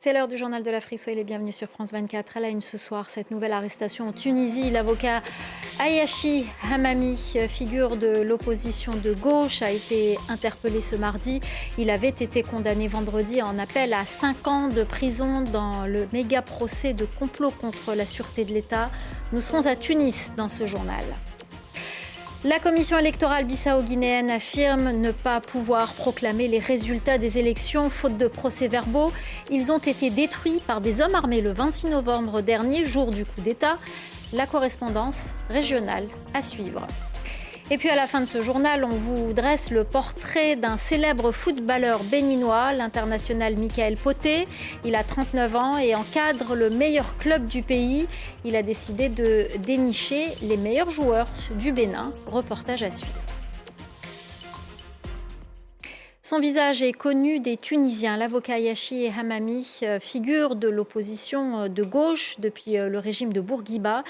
C'est l'heure du journal de l'Afrique. Soyez les bienvenus sur France 24. À la une ce soir, cette nouvelle arrestation en Tunisie. L'avocat Ayachi Hamami, figure de l'opposition de gauche, a été interpellé ce mardi. Il avait été condamné vendredi en appel à 5 ans de prison dans le méga procès de complot contre la sûreté de l'État. Nous serons à Tunis dans ce journal. La commission électorale bissau-guinéenne affirme ne pas pouvoir proclamer les résultats des élections faute de procès-verbaux. Ils ont été détruits par des hommes armés le 26 novembre dernier, jour du coup d'État. La correspondance régionale à suivre. Et puis à la fin de ce journal, on vous dresse le portrait d'un célèbre footballeur béninois, l'international Michael Poté. Il a 39 ans et encadre le meilleur club du pays. Il a décidé de dénicher les meilleurs joueurs du Bénin. Reportage à suivre. Son visage est connu des Tunisiens. L'avocat Ayachi Hamami, figure de l'opposition de gauche depuis le régime de Bourguiba,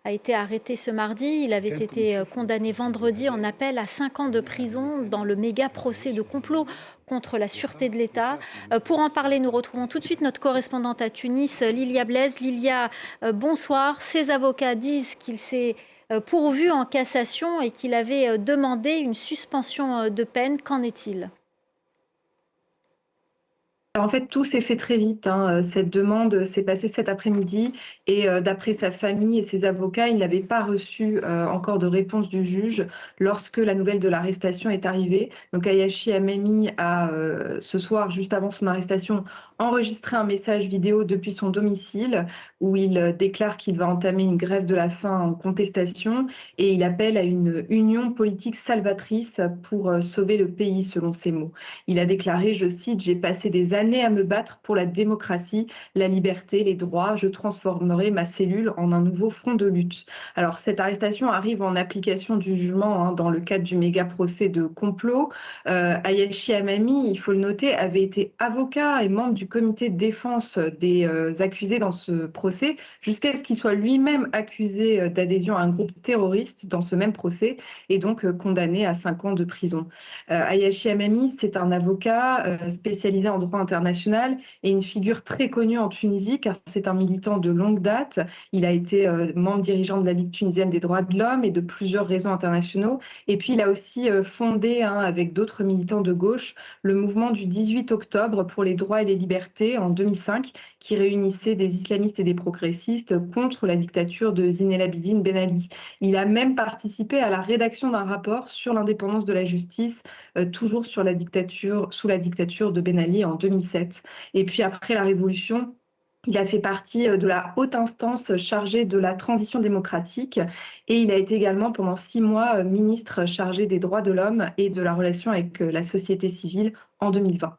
a été arrêté ce mardi. Il avait été condamné vendredi en appel à 5 ans de prison dans le méga procès de complot contre la sûreté de l'État. Pour en parler, nous retrouvons tout de suite notre correspondante à Tunis, Lilia Blaise. Lilia, bonsoir. Ses avocats disent qu'il s'est pourvu en cassation et qu'il avait demandé une suspension de peine. Qu'en est-il ? En fait, tout s'est fait très vite. Cette demande s'est passée cet après-midi et d'après sa famille et ses avocats, il n'avait pas reçu encore de réponse du juge lorsque la nouvelle de l'arrestation est arrivée. Donc Ayachi Hamami a, ce soir, juste avant son arrestation, enregistré un message vidéo depuis son domicile où il déclare qu'il va entamer une grève de la faim en contestation et il appelle à une union politique salvatrice pour sauver le pays, selon ses mots. Il a déclaré, je cite, « J'ai passé des années à me battre pour la démocratie, la liberté, les droits. Je transformerai ma cellule en un nouveau front de lutte. » Alors, cette arrestation arrive en application du jugement dans le cadre du méga procès de complot. Ayachi Hamami, il faut le noter, avait été avocat et membre du comité de défense des accusés dans ce procès, jusqu'à ce qu'il soit lui-même accusé d'adhésion à un groupe terroriste dans ce même procès et donc condamné à 5 ans de prison. Ayachi Hamami, c'est un avocat spécialisé en droit international et une figure très connue en Tunisie car c'est un militant de longue date. Il a été membre dirigeant de la Ligue tunisienne des droits de l'homme et de plusieurs réseaux internationaux. Et puis il a aussi fondé, avec d'autres militants de gauche, le mouvement du 18 octobre pour les droits et les libertés en 2005 qui réunissait des islamistes et des progressistes contre la dictature de Zine El Abidine Ben Ali. Il a même participé à la rédaction d'un rapport sur l'indépendance de la justice, toujours sous la dictature de Ben Ali en 2007. Et puis après la Révolution, il a fait partie de la haute instance chargée de la transition démocratique et il a été également pendant 6 mois ministre chargé des droits de l'homme et de la relation avec la société civile en 2020.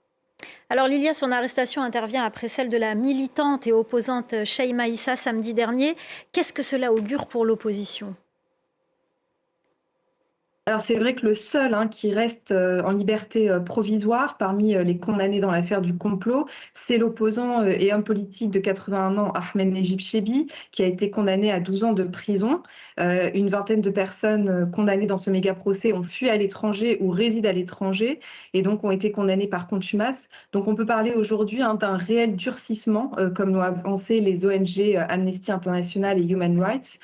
Alors Lilia, son arrestation intervient après celle de la militante et opposante Shaima Issa samedi dernier. Qu'est-ce que cela augure pour l'opposition ? Alors c'est vrai que le seul qui reste en liberté provisoire parmi les condamnés dans l'affaire du complot, c'est l'opposant et homme politique de 81 ans, Ahmed Nejib Chebi, qui a été condamné à 12 ans de prison. Une vingtaine de personnes condamnées dans ce méga procès ont fui à l'étranger ou résident à l'étranger et donc ont été condamnées par contumace. Donc on peut parler aujourd'hui d'un réel durcissement, comme l'ont avancé les ONG Amnesty International et Human Rights,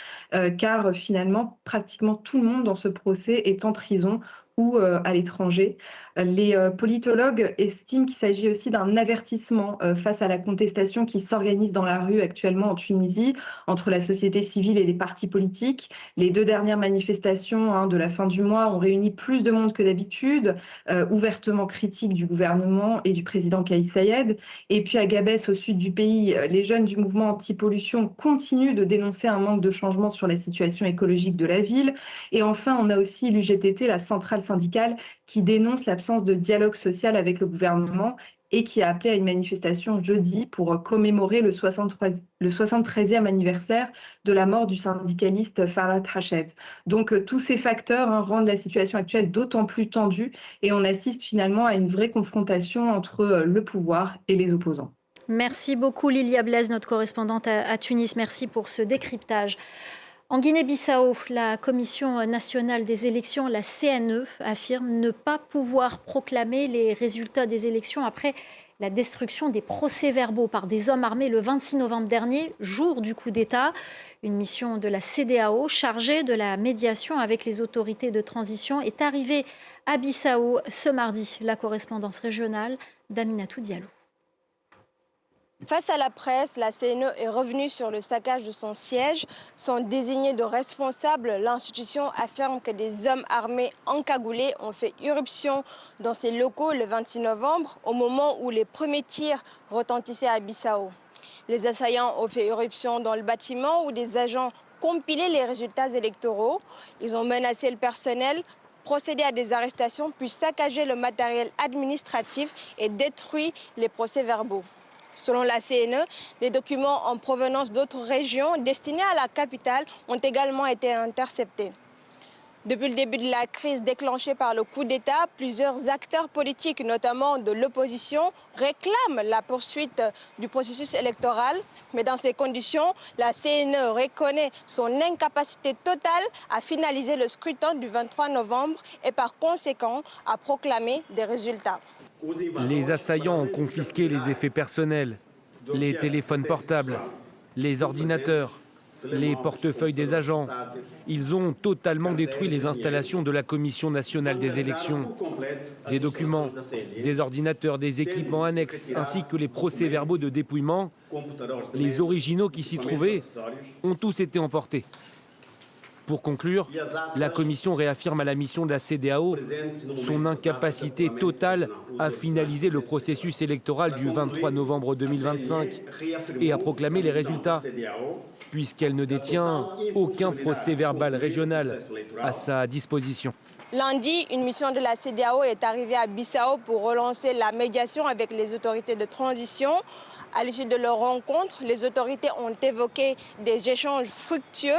car finalement pratiquement tout le monde dans ce procès est en prison ou à l'étranger. Les politologues estiment qu'il s'agit aussi d'un avertissement face à la contestation qui s'organise dans la rue actuellement en Tunisie entre la société civile et les partis politiques. Les 2 dernières manifestations de la fin du mois ont réuni plus de monde que d'habitude, ouvertement critiques du gouvernement et du président Kais Saied. Et puis à Gabès, au sud du pays, les jeunes du mouvement anti-pollution continuent de dénoncer un manque de changement sur la situation écologique de la ville. Et enfin, on a aussi l'UGTT, la centrale syndicale, qui dénonce l'absence de dialogue social avec le gouvernement et qui a appelé à une manifestation jeudi pour commémorer le 73e anniversaire de la mort du syndicaliste Farhat Hached. Donc tous ces facteurs rendent la situation actuelle d'autant plus tendue et on assiste finalement à une vraie confrontation entre le pouvoir et les opposants. Merci beaucoup Lilia Blaise, notre correspondante à Tunis. Merci pour ce décryptage. En Guinée-Bissau, la Commission nationale des élections, la CNE, affirme ne pas pouvoir proclamer les résultats des élections après la destruction des procès-verbaux par des hommes armés le 26 novembre dernier, jour du coup d'État. Une mission de la CEDEAO chargée de la médiation avec les autorités de transition est arrivée à Bissau ce mardi. La correspondance régionale d'Aminatou Diallo. Face à la presse, la CNE est revenue sur le saccage de son siège. Sont désignés de responsables. L'institution affirme que des hommes armés encagoulés ont fait irruption dans ses locaux le 26 novembre, au moment où les premiers tirs retentissaient à Bissau. Les assaillants ont fait irruption dans le bâtiment où des agents compilaient les résultats électoraux. Ils ont menacé le personnel, procédé à des arrestations, puis saccagé le matériel administratif et détruit les procès-verbaux. Selon la CNE, des documents en provenance d'autres régions destinés à la capitale ont également été interceptés. Depuis le début de la crise déclenchée par le coup d'État, plusieurs acteurs politiques, notamment de l'opposition, réclament la poursuite du processus électoral. Mais dans ces conditions, la CNE reconnaît son incapacité totale à finaliser le scrutin du 23 novembre et par conséquent à proclamer des résultats. Les assaillants ont confisqué les effets personnels, les téléphones portables, les ordinateurs, les portefeuilles des agents. Ils ont totalement détruit les installations de la Commission nationale des élections. Des documents, des ordinateurs, des équipements annexes, ainsi que les procès-verbaux de dépouillement, les originaux qui s'y trouvaient, ont tous été emportés. Pour conclure, la Commission réaffirme à la mission de la CEDEAO son incapacité totale à finaliser le processus électoral du 23 novembre 2025 et à proclamer les résultats, puisqu'elle ne détient aucun procès-verbal régional à sa disposition. Lundi, une mission de la CEDEAO est arrivée à Bissau pour relancer la médiation avec les autorités de transition. À l'issue de leur rencontre, les autorités ont évoqué des échanges fructueux.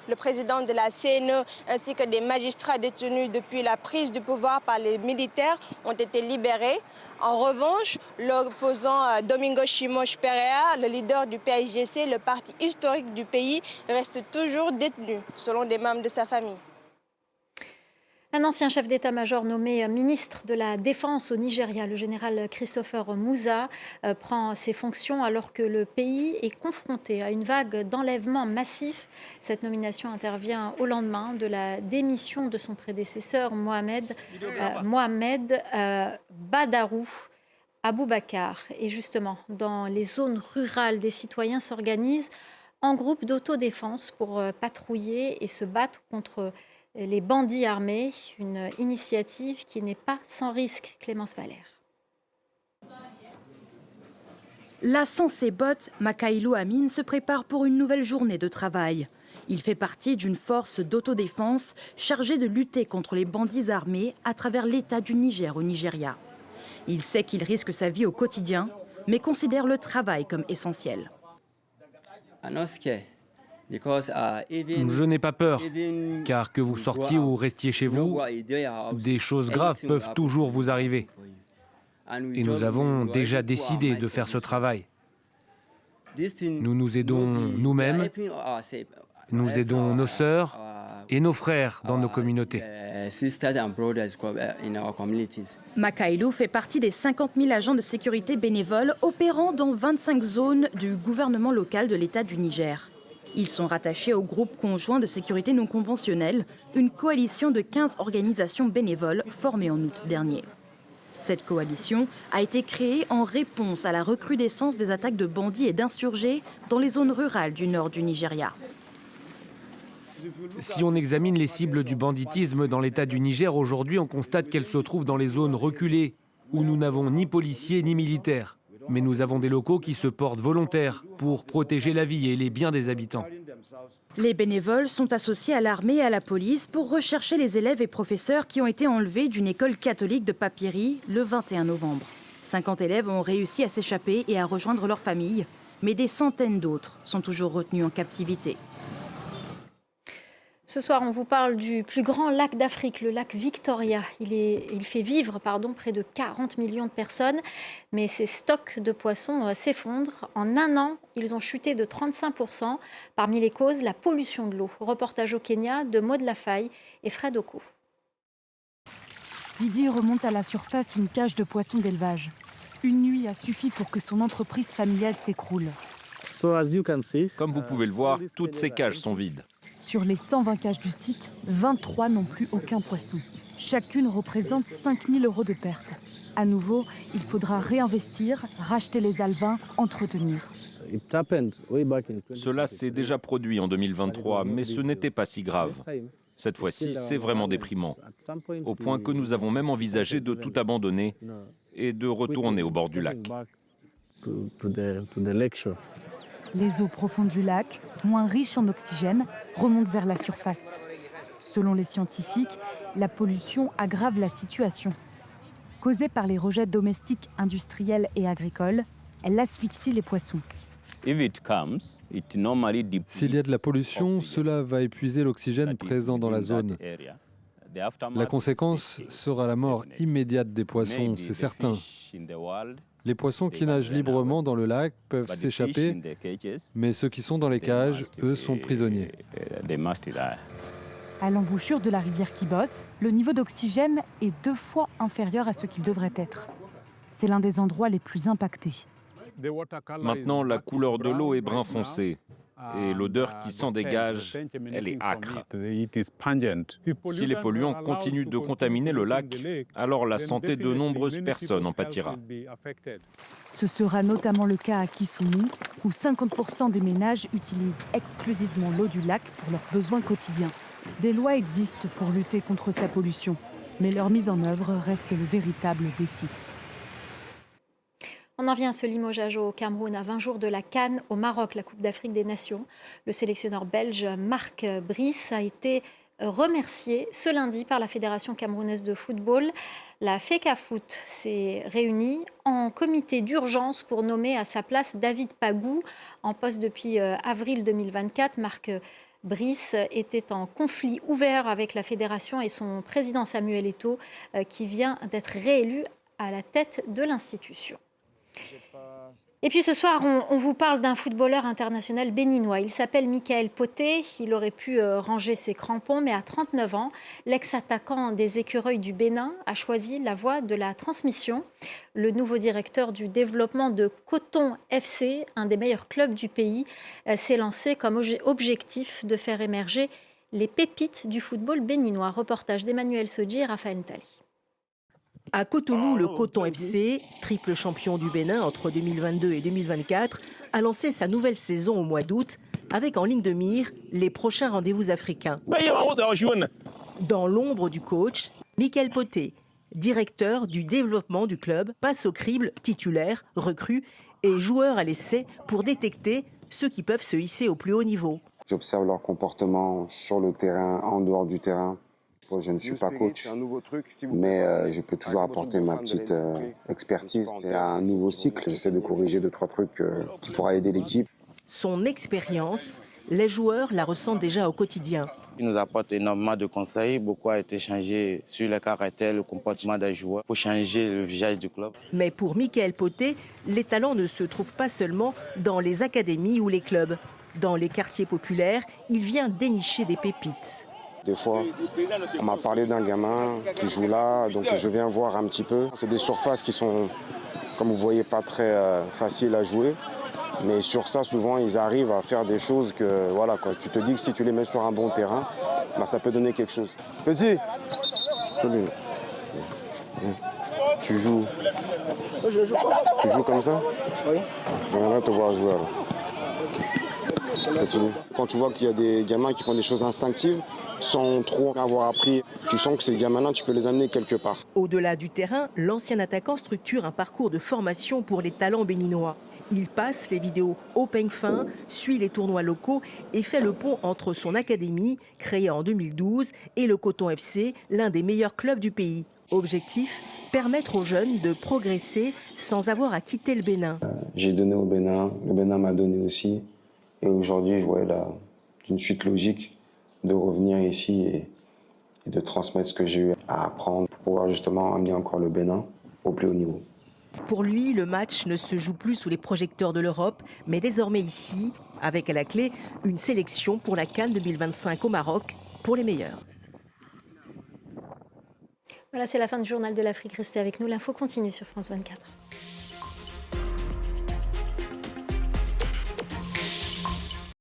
Le président de la CNE ainsi que des magistrats détenus depuis la prise du pouvoir par les militaires ont été libérés. En revanche, l'opposant Domingos Simões Pereira, le leader du PAIGC, le parti historique du pays, reste toujours détenu, selon des membres de sa famille. Un ancien chef d'état-major nommé ministre de la Défense au Nigeria, le général Christopher Musa, prend ses fonctions alors que le pays est confronté à une vague d'enlèvements massifs. Cette nomination intervient au lendemain de la démission de son prédécesseur Mohamed Badarou Aboubakar. Et justement, dans les zones rurales, des citoyens s'organisent en groupe d'autodéfense pour patrouiller et se battre contre les bandits armés, une initiative qui n'est pas sans risque. Clémence Valère. Là, sans ses bottes, Makaïlou Amine se prépare pour une nouvelle journée de travail. Il fait partie d'une force d'autodéfense chargée de lutter contre les bandits armés à travers l'État du Niger au Nigeria. Il sait qu'il risque sa vie au quotidien, mais considère le travail comme essentiel. Je n'ai pas peur, car que vous sortiez ou restiez chez vous, des choses graves peuvent toujours vous arriver. Et nous avons déjà décidé de faire ce travail. Nous nous aidons nous-mêmes, nous aidons nos sœurs et nos frères dans nos communautés. Makaïlou fait partie des 50 000 agents de sécurité bénévoles opérant dans 25 zones du gouvernement local de l'État du Niger. Ils sont rattachés au groupe conjoint de sécurité non conventionnelle, une coalition de 15 organisations bénévoles formée en août dernier. Cette coalition a été créée en réponse à la recrudescence des attaques de bandits et d'insurgés dans les zones rurales du nord du Nigeria. Si on examine les cibles du banditisme dans l'État du Niger, aujourd'hui, on constate qu'elles se trouvent dans les zones reculées, où nous n'avons ni policiers ni militaires. Mais nous avons des locaux qui se portent volontaires pour protéger la vie et les biens des habitants. Les bénévoles sont associés à l'armée et à la police pour rechercher les élèves et professeurs qui ont été enlevés d'une école catholique de Papiri le 21 novembre. 50 élèves ont réussi à s'échapper et à rejoindre leurs familles, mais des centaines d'autres sont toujours retenus en captivité. Ce soir, on vous parle du plus grand lac d'Afrique, le lac Victoria. Il fait vivre près de 40 millions de personnes, mais ses stocks de poissons s'effondrent. En un an, ils ont chuté de 35%. Parmi les causes, la pollution de l'eau. Reportage au Kenya de Maud Lafaille et Fred Oko. Didier remonte à la surface une cage de poissons d'élevage. Une nuit a suffi pour que son entreprise familiale s'écroule. Comme vous pouvez le voir, toutes ces cages sont vides. Sur les 120 cages du site, 23 n'ont plus aucun poisson. Chacune représente 5 000 € de pertes. À nouveau, il faudra réinvestir, racheter les alevins, entretenir. Cela s'est déjà produit en 2023, mais ce n'était pas si grave. Cette fois-ci, c'est vraiment déprimant, au point que nous avons même envisagé de tout abandonner et de retourner au bord du lac. Les eaux profondes du lac, moins riches en oxygène, remontent vers la surface. Selon les scientifiques, la pollution aggrave la situation. Causée par les rejets domestiques, industriels et agricoles, elle asphyxie les poissons. S'il y a de la pollution, cela va épuiser l'oxygène présent dans la zone. La conséquence sera la mort immédiate des poissons, c'est certain. Les poissons qui nagent librement dans le lac peuvent s'échapper, mais ceux qui sont dans les cages, eux, sont prisonniers. À l'embouchure de la rivière Kibos, le niveau d'oxygène est 2 fois inférieur à ce qu'il devrait être. C'est l'un des endroits les plus impactés. Maintenant, la couleur de l'eau est brun foncé et l'odeur qui s'en dégage, elle est âcre. Si les polluants continuent de contaminer le lac, alors la santé de nombreuses personnes en pâtira. Ce sera notamment le cas à Kisumu, où 50% des ménages utilisent exclusivement l'eau du lac pour leurs besoins quotidiens. Des lois existent pour lutter contre sa pollution, mais leur mise en œuvre reste le véritable défi. On en vient à ce limogeage au Cameroun à 20 jours de la CAN au Maroc, la Coupe d'Afrique des Nations. Le sélectionneur belge Marc Brice a été remercié ce lundi par la Fédération camerounaise de football. La FECAFOOT s'est réunie en comité d'urgence pour nommer à sa place David Pagou, en poste depuis avril 2024. Marc Brice était en conflit ouvert avec la fédération et son président Samuel Eto'o, qui vient d'être réélu à la tête de l'institution. Et puis ce soir, on vous parle d'un footballeur international béninois. Il s'appelle Michael Poté. Il aurait pu ranger ses crampons, mais à 39 ans, l'ex-attaquant des Écureuils du Bénin a choisi la voie de la transmission. Le nouveau directeur du développement de Coton FC, un des meilleurs clubs du pays, s'est lancé comme objectif de faire émerger les pépites du football béninois. Reportage d'Emmanuel Sodji et Raphaël Ntali. À Cotonou, le Coton FC, triple champion du Bénin entre 2022 et 2024, a lancé sa nouvelle saison au mois d'août avec en ligne de mire les prochains rendez-vous africains. Dans l'ombre du coach, Michael Poté, directeur du développement du club, passe au crible titulaire, recrue et joueurs à l'essai pour détecter ceux qui peuvent se hisser au plus haut niveau. J'observe leur comportement sur le terrain, en dehors du terrain. Je ne suis pas coach, mais je peux toujours apporter ma petite expertise. C'est un nouveau cycle. J'essaie de corriger 2-3 trucs qui pourraient aider l'équipe. Son expérience, les joueurs la ressentent déjà au quotidien. Il nous apporte énormément de conseils. Beaucoup a été changé sur le caractère, le comportement des joueurs pour changer le visage du club. Mais pour Michael Poté, les talents ne se trouvent pas seulement dans les académies ou les clubs. Dans les quartiers populaires, il vient dénicher des pépites. Des fois, on m'a parlé d'un gamin qui joue là, donc je viens voir un petit peu. C'est des surfaces qui sont, comme vous voyez, pas très faciles à jouer. Mais sur ça, souvent, ils arrivent à faire des choses que, voilà, quoi. Tu te dis que si tu les mets sur un bon terrain, bah, ça peut donner quelque chose. Petit, tu joues comme ça? Oui. J'aimerais te voir jouer alors. Quand tu vois qu'il y a des gamins qui font des choses instinctives, sans trop avoir appris, tu sens que ces gamins-là, tu peux les amener quelque part. Au-delà du terrain, l'ancien attaquant structure un parcours de formation pour les talents béninois. Il passe les vidéos au peigne fin, suit les tournois locaux et fait le pont entre son académie, créée en 2012, et le Coton FC, l'un des meilleurs clubs du pays. Objectif, permettre aux jeunes de progresser sans avoir à quitter le Bénin. J'ai donné au Bénin, le Bénin m'a donné aussi. Et aujourd'hui, je vois une suite logique de revenir ici et de transmettre ce que j'ai eu à apprendre pour pouvoir justement amener encore le Bénin au plus haut niveau. Pour lui, le match ne se joue plus sous les projecteurs de l'Europe, mais désormais ici, avec à la clé une sélection pour la CAN 2025 au Maroc, pour les meilleurs. Voilà, c'est la fin du journal de l'Afrique. Restez avec nous, l'info continue sur France 24.